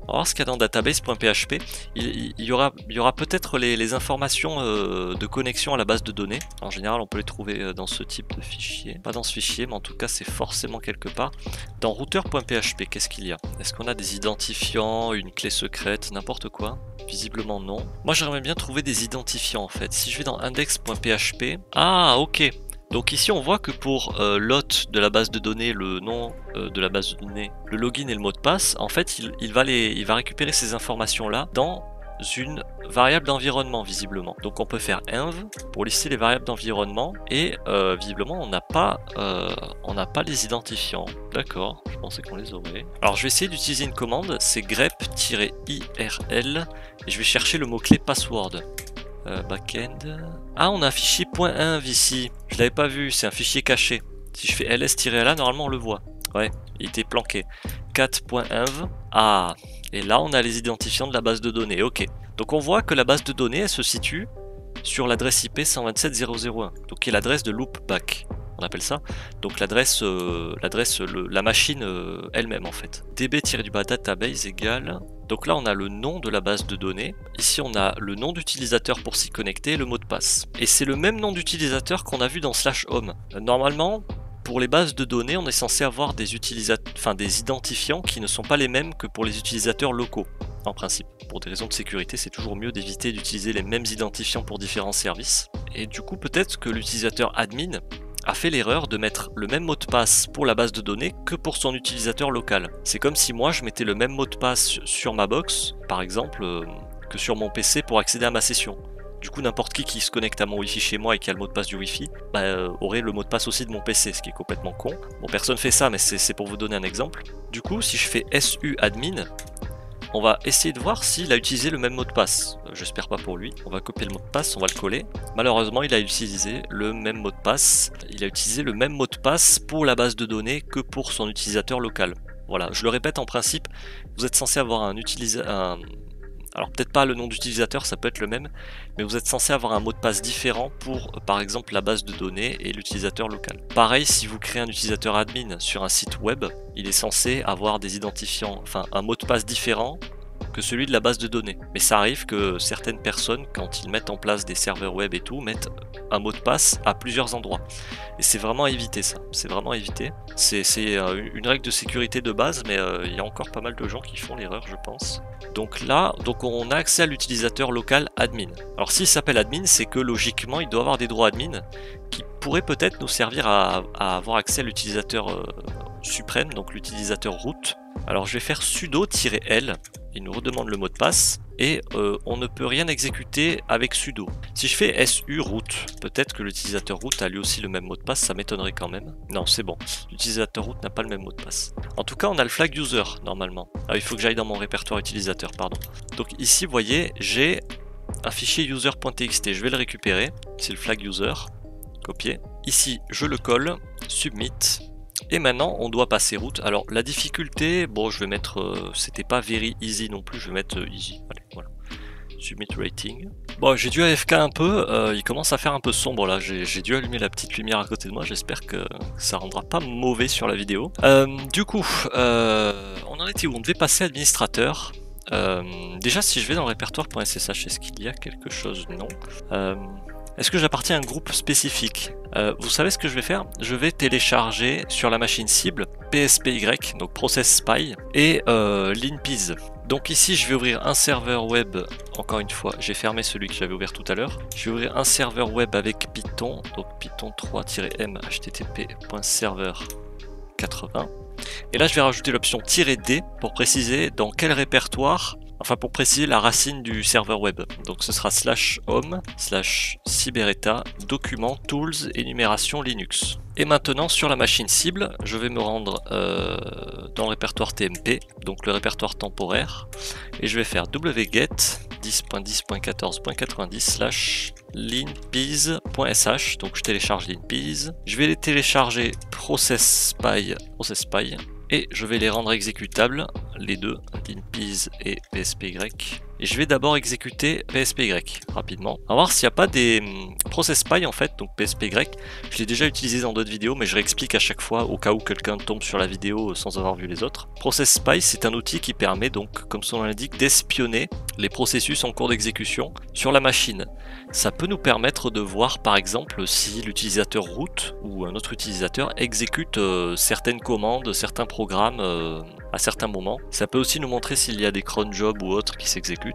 on va voir ce qu'il y a dans database.php, il y aura peut-être les informations de connexion à la base de données, en général on peut les trouver dans ce type de fichier, pas dans ce fichier mais en tout cas c'est forcément quelque part. Dans router.php, qu'est-ce qu'il y a? Est-ce qu'on a des identifiants, une clé secrète, n'importe quoi? Visiblement non. Moi j'aimerais bien trouver des identifiants en fait, si je vais dans index.php, ah ok. Donc ici on voit que pour l'hôte de la base de données, le nom de la base de données, le login et le mot de passe, en fait il va récupérer ces informations là dans une variable d'environnement visiblement. Donc on peut faire env pour lister les variables d'environnement et visiblement on n'a pas les identifiants. D'accord, je pensais qu'on les aurait. Alors je vais essayer d'utiliser une commande, c'est grep-irl et je vais chercher le mot-clé password. Backend. Ah, on a un fichier .env ici. Je l'avais pas vu, c'est un fichier caché. Si je fais ls-la, normalement on le voit. Ouais, il était planqué. cat.env. Ah, et là on a les identifiants de la base de données. Ok. Donc on voit que la base de données elle se situe sur l'adresse IP 127.0.0.1, donc qui est l'adresse de loopback. on appelle ça. Donc l'adresse, la machine elle-même en fait. db-database égale... Donc là on a le nom de la base de données. Ici on a le nom d'utilisateur pour s'y connecter et le mot de passe. Et c'est le même nom d'utilisateur qu'on a vu dans /home. Normalement, pour les bases de données, on est censé avoir des identifiants qui ne sont pas les mêmes que pour les utilisateurs locaux, en principe. Pour des raisons de sécurité, c'est toujours mieux d'éviter d'utiliser les mêmes identifiants pour différents services. Et du coup, peut-être que l'utilisateur admin a fait l'erreur de mettre le même mot de passe pour la base de données que pour son utilisateur local. C'est comme si moi, je mettais le même mot de passe sur ma box, par exemple, que sur mon PC pour accéder à ma session. Du coup, n'importe qui se connecte à mon Wi-Fi chez moi et qui a le mot de passe du Wi-Fi, aurait le mot de passe aussi de mon PC, ce qui est complètement con. Bon, personne fait ça, mais c'est pour vous donner un exemple. Du coup, si je fais su admin, on va essayer de voir s'il a utilisé le même mot de passe. J'espère pas pour lui. On va copier le mot de passe, on va le coller. Malheureusement, il a utilisé le même mot de passe. Il a utilisé le même mot de passe pour la base de données que pour son utilisateur local. Voilà, je le répète, en principe, vous êtes censé avoir alors peut-être pas le nom d'utilisateur, ça peut être le même, mais vous êtes censé avoir un mot de passe différent pour par exemple la base de données et l'utilisateur local. Pareil, si vous créez un utilisateur admin sur un site web, il est censé avoir des identifiants, un mot de passe différent que celui de la base de données. Mais ça arrive que certaines personnes, quand ils mettent en place des serveurs web et tout, mettent un mot de passe à plusieurs endroits. Et c'est vraiment à éviter ça, c'est vraiment à éviter. C'est une règle de sécurité de base, mais il y a encore pas mal de gens qui font l'erreur, je pense. Donc là, on a accès à l'utilisateur local admin. Alors s'il s'appelle admin, c'est que logiquement, il doit avoir des droits admin qui pourraient peut-être nous servir à avoir accès à l'utilisateur suprême, donc l'utilisateur root. Alors je vais faire sudo-l, il nous redemande le mot de passe, et on ne peut rien exécuter avec sudo. Si je fais su root, peut-être que l'utilisateur root a lui aussi le même mot de passe, ça m'étonnerait quand même. Non, c'est bon, l'utilisateur root n'a pas le même mot de passe. En tout cas, on a le flag user, normalement. Ah, il faut que j'aille dans mon répertoire utilisateur, pardon. Donc ici, vous voyez, j'ai un fichier user.txt, je vais le récupérer, c'est le flag user, copier. Ici, je le colle, submit. Et maintenant, on doit passer route. Alors, la difficulté, bon, je vais mettre, c'était pas very easy non plus, je vais mettre easy. Allez, voilà. Submit rating. Bon, j'ai dû AFK un peu, il commence à faire un peu sombre là, j'ai dû allumer la petite lumière à côté de moi, j'espère que ça rendra pas mauvais sur la vidéo. Du coup, on en était où? On devait passer administrateur. Déjà, si je vais dans le répertoire.ssh, est-ce qu'il y a quelque chose? Non. Est-ce que j'appartiens à un groupe spécifique? Vous savez ce que je vais faire? Je vais télécharger sur la machine cible PSPY, donc Process Spy, et LinPeas. Donc ici, je vais ouvrir un serveur web, encore une fois, j'ai fermé celui que j'avais ouvert tout à l'heure. Je vais ouvrir un serveur web avec Python, donc Python 3-m http.server 80. Et là, je vais rajouter l'option "-d" pour préciser dans quel répertoire, enfin pour préciser la racine du serveur web. Donc ce sera /home /cybereta document tools énumération Linux. Et maintenant sur la machine cible, je vais me rendre dans le répertoire TMP, donc le répertoire temporaire, et je vais faire wget 10.10.14.90 linpeas.sh, donc je télécharge linpeas, je vais les télécharger process spy, et je vais les rendre exécutables, les deux, linpeas et pspy. Et je vais d'abord exécuter pspy rapidement. On va voir s'il n'y a pas des process spy en fait, donc pspy. Je l'ai déjà utilisé dans d'autres vidéos, mais je réexplique à chaque fois au cas où quelqu'un tombe sur la vidéo sans avoir vu les autres. Process spy, c'est un outil qui permet donc, comme son nom l'indique, d'espionner les processus en cours d'exécution sur la machine. Ça peut nous permettre de voir par exemple si l'utilisateur root ou un autre utilisateur exécute certaines commandes, certains programmes à certains moments. Ça peut aussi nous montrer s'il y a des cron jobs ou autres qui s'exécutent.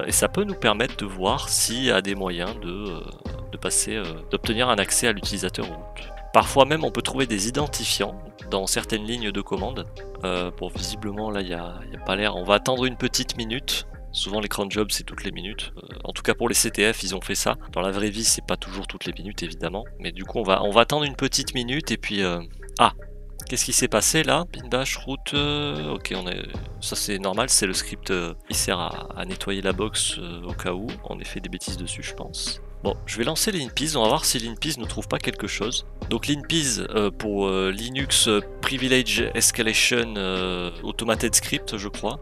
Et ça peut nous permettre de voir s'il y a des moyens d'obtenir un accès à l'utilisateur root. Parfois même on peut trouver des identifiants dans certaines lignes de commande. Bon, visiblement là il n'y a pas l'air. On va attendre une petite minute. Souvent les cron jobs c'est toutes les minutes. En tout cas pour les CTF ils ont fait ça. Dans la vraie vie c'est pas toujours toutes les minutes évidemment. Mais du coup on va attendre une petite minute et puis ah, qu'est-ce qui s'est passé là? Binbash root, ok, ça c'est normal, c'est le script, il sert à nettoyer la box au cas où on ait fait des bêtises dessus je pense. Bon, je vais lancer l'InPeas, on va voir si l'InPeas ne trouve pas quelque chose. Donc l'InPeas pour Linux Privilege Escalation Automated Script, je crois,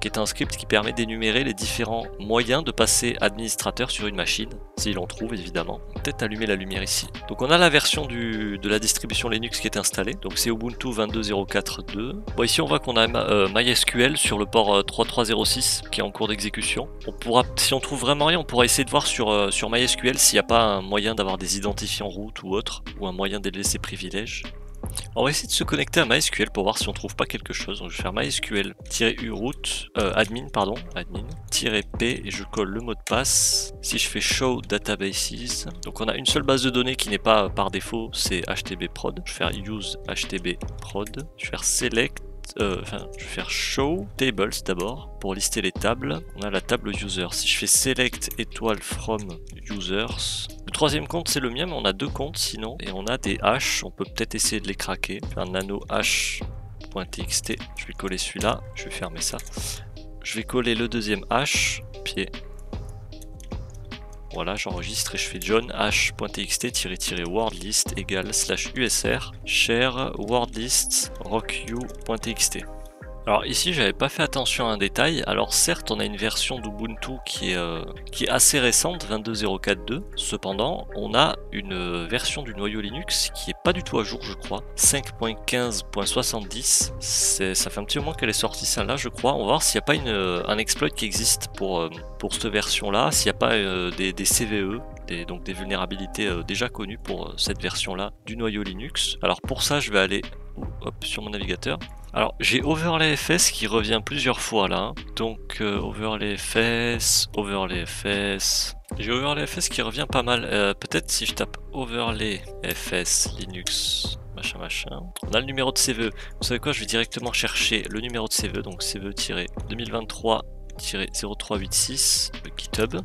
qui est un script qui permet d'énumérer les différents moyens de passer administrateur sur une machine, s'il en trouve évidemment. Peut-être allumer la lumière ici. Donc on a la version de la distribution Linux qui est installée, donc c'est Ubuntu 22.04.2. Bon, ici on voit qu'on a MySQL sur le port 3306 qui est en cours d'exécution. On pourra, si on trouve vraiment rien, on pourra essayer de voir sur MySQL s'il n'y a pas un moyen d'avoir des identifiants root ou autre, ou un moyen de laisser privilèges. On va essayer de se connecter à MySQL pour voir si on trouve pas quelque chose. Donc je vais faire MySQL-root, admin-p et je colle le mot de passe. Si je fais show databases, donc on a une seule base de données qui n'est pas par défaut, c'est htbprod. Je vais faire use htbprod. Je vais faire select. Je vais faire show tables d'abord pour lister les tables. On a la table user. Si je fais select étoile from users, le troisième compte c'est le mien, mais on a deux comptes sinon, et on a des hashes. On peut peut-être essayer de les craquer. Je vais faire nano hash.txt. Je vais coller celui-là. Je vais fermer ça. Je vais coller le deuxième hash pied. Voilà, j'enregistre et je fais john h.txt-wordlist égale /usr share wordlist rocku.txt. Alors ici j'avais pas fait attention à un détail. Alors certes on a une version d'Ubuntu qui est assez récente, 22.04.2. Cependant on a une version du noyau Linux qui est pas du tout à jour je crois, 5.15.70. Ça fait un petit moment qu'elle est sortie celle-là je crois. On va voir s'il n'y a pas un exploit qui existe pour cette version là, s'il n'y a pas des CVE. Donc des vulnérabilités déjà connues pour cette version là du noyau Linux. Alors pour ça je vais aller sur mon navigateur. Alors j'ai overlayfs qui revient plusieurs fois là, donc overlayfs, j'ai overlayfs qui revient pas mal, peut-être si je tape overlayfs Linux machin, on a le numéro de CVE, vous savez quoi, je vais directement chercher le numéro de CVE, donc CVE-2023-0386, GitHub.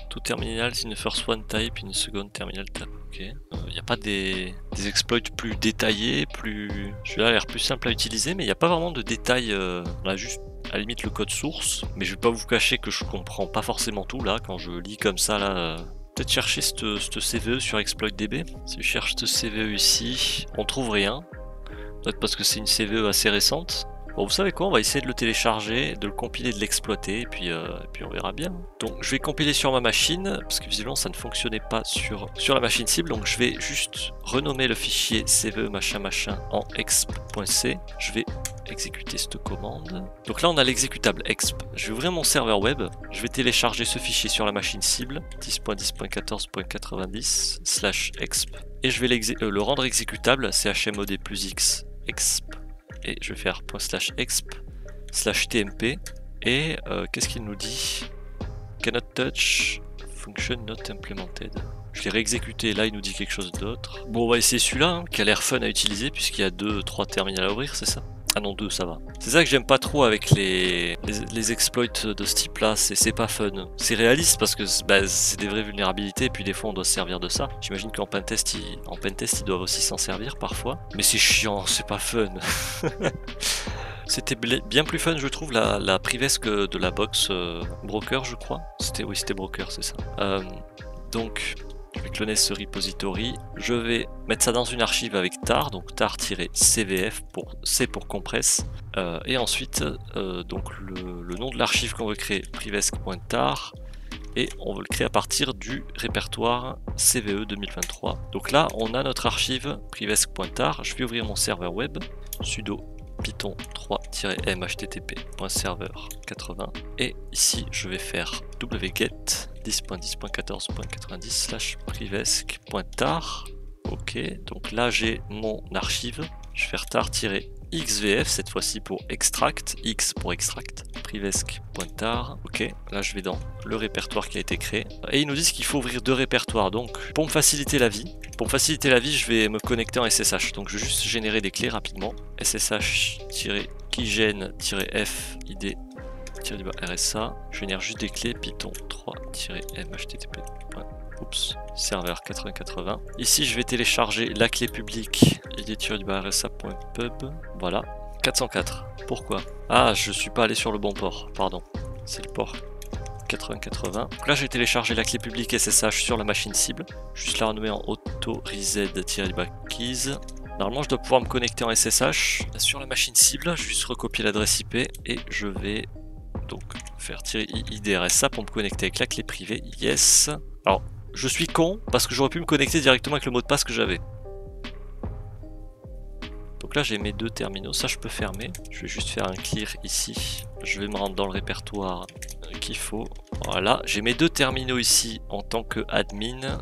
To terminals in the first one type, in the second terminal type. Ok. Il n'y a pas des exploits plus détaillés, celui-là a l'air plus simple à utiliser, mais il n'y a pas vraiment de détails. On a juste à la limite le code source, mais je vais pas vous cacher que je comprends pas forcément tout là quand je lis comme ça là. Peut-être chercher cette CVE sur ExploitDB. Si je cherche cette CVE ici, on trouve rien. Peut-être parce que c'est une CVE assez récente. Bon, vous savez quoi, on va essayer de le télécharger, de le compiler, de l'exploiter, et puis on verra bien. Donc je vais compiler sur ma machine, parce que visiblement ça ne fonctionnait pas sur la machine cible, donc je vais juste renommer le fichier cve machin en exp.c. Je vais exécuter cette commande. Donc là on a l'exécutable exp. Je vais ouvrir mon serveur web, je vais télécharger ce fichier sur la machine cible, 10.10.14.90/exp, et je vais le rendre exécutable, chmod plus x exp. Et je vais faire ./exp/tmp et qu'est-ce qu'il nous dit? Cannot touch function not implemented. Je l'ai réexécuté, là il nous dit quelque chose d'autre. Bon, on va essayer celui-là hein, qui a l'air fun à utiliser puisqu'il y a 2-3 terminals à ouvrir, c'est ça? Ah non, 2 ça va. C'est ça que j'aime pas trop avec les exploits de ce type là, c'est pas fun. C'est réaliste parce que c'est des vraies vulnérabilités et puis des fois on doit se servir de ça. J'imagine qu'en pentest ils doivent aussi s'en servir parfois. Mais c'est chiant, c'est pas fun. C'était bien plus fun je trouve la Privesk de la box Broker je crois. Oui c'était Broker c'est ça. Donc je vais cloner ce repository, je vais mettre ça dans une archive avec tar, donc tar-cvf C pour compress, et ensuite donc le nom de l'archive qu'on veut créer, privesk.tar, et on veut le créer à partir du répertoire CVE 2023. Donc là on a notre archive privesk.tar, je vais ouvrir mon serveur web, sudo python 3-m http.serveur80 et ici je vais faire wget 10.10.14.90/privesk.tar. Ok, donc là j'ai mon archive, je vais faire tar-xvf cette fois-ci pour extract, x pour extract, privesk.tar. Ok, là je vais dans le répertoire qui a été créé et ils nous disent qu'il faut ouvrir 2 répertoires. Donc pour me faciliter la vie, je vais me connecter en SSH. Donc je vais juste générer des clés rapidement. SSH-keygen-f id -rsa. Je génère juste des clés python 3-m http. Serveur 8080. Ici je vais télécharger la clé publique id-rsa.pub. Voilà. 404. Pourquoi? Ah, je suis pas allé sur le bon port, pardon. c'est le port 8080. Donc là j'ai téléchargé la clé publique SSH sur la machine cible. Juste la renommer en auto-reset-keys. Normalement je dois pouvoir me connecter en SSH sur la machine cible. Je vais juste recopier l'adresse IP et je vais donc faire -idrsa pour me connecter avec la clé privée. Yes. Alors je suis con parce que j'aurais pu me connecter directement avec le mot de passe que j'avais. Donc là j'ai mes 2 terminaux, ça je peux fermer. Je vais juste faire un clear ici. Je vais me rendre dans le répertoire qu'il faut. Voilà, j'ai mes 2 terminaux ici en tant que admin.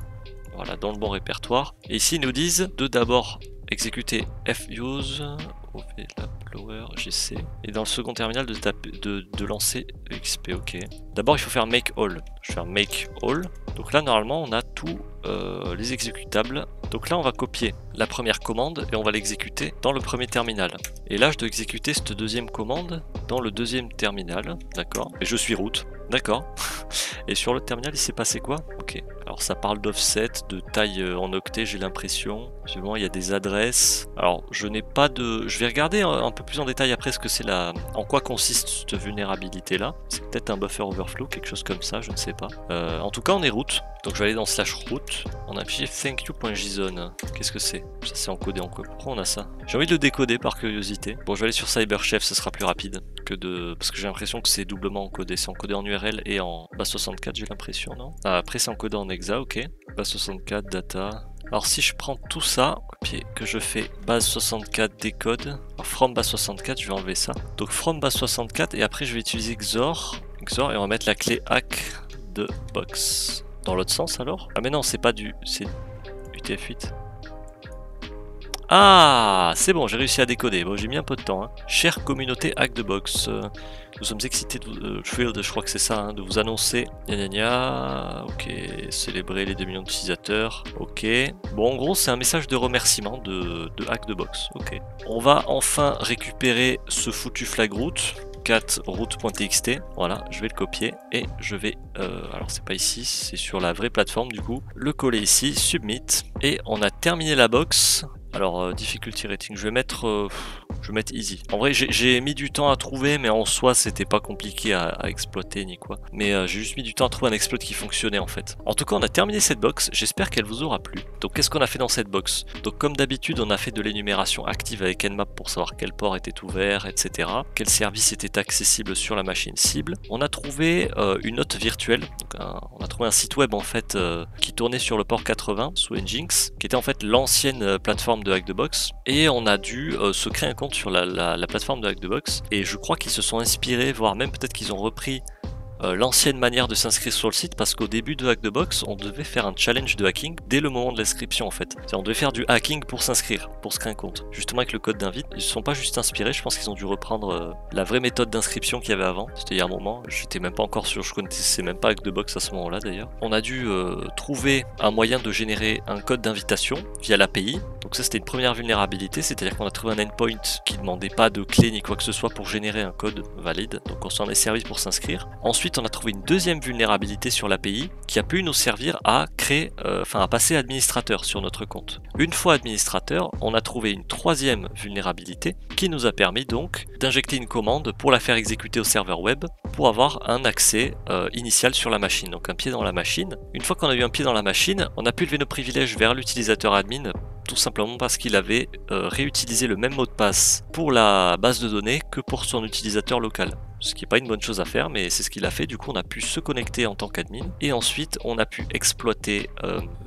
Voilà, dans le bon répertoire. Et ici ils nous disent de d'abord exécuter fuse, lower, gc. Et dans le second terminal de lancer xp, ok. D'abord il faut faire make all. Je vais faire make all. Donc là normalement on a tous les exécutables. Donc là on va copier la première commande et on va l'exécuter dans le premier terminal. Et là je dois exécuter cette deuxième commande dans le deuxième terminal, d'accord. Et je suis root, d'accord. Et sur le terminal il s'est passé quoi? Ok, alors ça parle d'offset, de taille en octets j'ai l'impression. Suivant il y a des adresses. Alors je n'ai pas de... Je vais regarder un peu plus en détail après ce que c'est la... En quoi consiste cette vulnérabilité là. C'est peut-être un buffer overflow, quelque chose comme ça, je ne sais pas. En tout cas on est root. Donc je vais aller dans /root, on a affiché thankyou.json. Qu'est-ce que c'est? Ça c'est encodé en code. Pourquoi on a ça? J'ai envie de le décoder par curiosité. Bon je vais aller sur CyberChef, ce sera plus rapide que de... Parce que j'ai l'impression que c'est doublement encodé. C'est encodé en URL et en base64 j'ai l'impression, non? Ah, après c'est encodé en hexa, ok. Base64, data... Alors si je prends tout ça, copier, que je fais base64 décode, alors from base64 je vais enlever ça. Donc from base64 et après je vais utiliser XOR et on va mettre la clé hack de box. Dans l'autre sens alors? Ah mais non c'est pas du... c'est UTF-8. Ah, c'est bon, j'ai réussi à décoder. Bon, j'ai mis un peu de temps. Hein. Chère communauté Hack the Box, nous sommes excités de vous... Thrilled, je crois que c'est ça, hein, de vous annoncer. Gna gna gna. Ok, célébrer les 2 millions d'utilisateurs. Ok. Bon, en gros, c'est un message de remerciement de Hack the Box. Ok. On va enfin récupérer ce foutu flag root. root.txt, voilà, je vais le copier et je vais, alors c'est pas ici, c'est sur la vraie plateforme du coup, le coller ici, submit, et on a terminé la box. Alors difficulty rating, je vais mettre easy. En vrai j'ai mis du temps à trouver, mais en soi c'était pas compliqué à exploiter ni quoi. Mais j'ai juste mis du temps à trouver un exploit qui fonctionnait en fait. En tout cas on a terminé cette box, j'espère qu'elle vous aura plu. Donc qu'est-ce qu'on a fait dans cette box? Donc comme d'habitude on a fait de l'énumération active avec Nmap pour savoir quel port était ouvert, etc. Quel service était accessible sur la machine cible. On a trouvé une hôte virtuelle, donc, on a trouvé un site web en fait qui tournait sur le port 80 sous Nginx, qui était en fait l'ancienne plateforme de Hack the Box, et on a dû se créer un compte sur la plateforme de Hack the Box, et je crois qu'ils se sont inspirés, voire même peut-être qu'ils ont repris l'ancienne manière de s'inscrire sur le site, parce qu'au début de Hack the Box, on devait faire un challenge de hacking dès le moment de l'inscription en fait. On devait faire du hacking pour s'inscrire, pour se créer un compte. Justement avec le code d'invite, ils ne se sont pas juste inspirés, je pense qu'ils ont dû reprendre la vraie méthode d'inscription qu'il y avait avant. C'était il y a un moment, j'étais même pas encore sûr, je connaissais même pas Hack the Box à ce moment-là d'ailleurs. On a dû trouver un moyen de générer un code d'invitation via l'API. Donc ça c'était une première vulnérabilité, c'est-à-dire qu'on a trouvé un endpoint qui demandait pas de clé ni quoi que ce soit pour générer un code valide. Donc on s'en est servi pour s'inscrire. Ensuite on a trouvé une deuxième vulnérabilité sur l'API qui a pu nous servir à créer, à passer administrateur sur notre compte. Une fois administrateur, on a trouvé une troisième vulnérabilité qui nous a permis donc d'injecter une commande pour la faire exécuter au serveur web pour avoir un accès initial sur la machine, donc un pied dans la machine. Une fois qu'on a eu un pied dans la machine, on a pu lever nos privilèges vers l'utilisateur admin, tout simplement parce qu'il avait réutilisé le même mot de passe pour la base de données que pour son utilisateur local. Ce qui n'est pas une bonne chose à faire, mais c'est ce qu'il a fait. Du coup, on a pu se connecter en tant qu'admin. Et ensuite, on a pu exploiter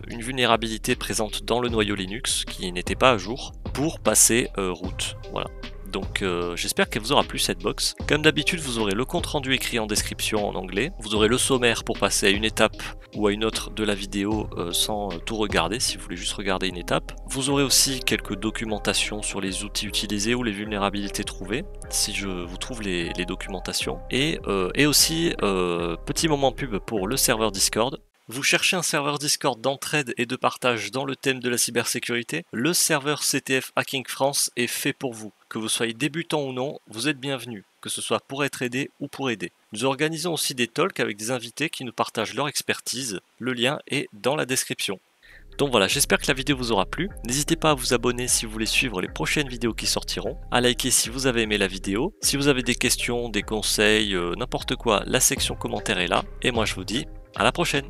une vulnérabilité présente dans le noyau Linux qui n'était pas à jour pour passer root. Voilà. Donc j'espère qu'elle vous aura plu cette box. Comme d'habitude, vous aurez le compte rendu écrit en description en anglais. Vous aurez le sommaire pour passer à une étape ou à une autre de la vidéo sans tout regarder, si vous voulez juste regarder une étape. Vous aurez aussi quelques documentations sur les outils utilisés ou les vulnérabilités trouvées, si je vous trouve les documentations. Et aussi, petit moment pub pour le serveur Discord. Vous cherchez un serveur Discord d'entraide et de partage dans le thème de la cybersécurité? Le serveur CTF Hacking France est fait pour vous. Que vous soyez débutant ou non, vous êtes bienvenus, que ce soit pour être aidé ou pour aider. Nous organisons aussi des talks avec des invités qui nous partagent leur expertise. Le lien est dans la description. Donc voilà, j'espère que la vidéo vous aura plu. N'hésitez pas à vous abonner si vous voulez suivre les prochaines vidéos qui sortiront, à liker si vous avez aimé la vidéo. Si vous avez des questions, des conseils, n'importe quoi, la section commentaires est là. Et moi je vous dis à la prochaine.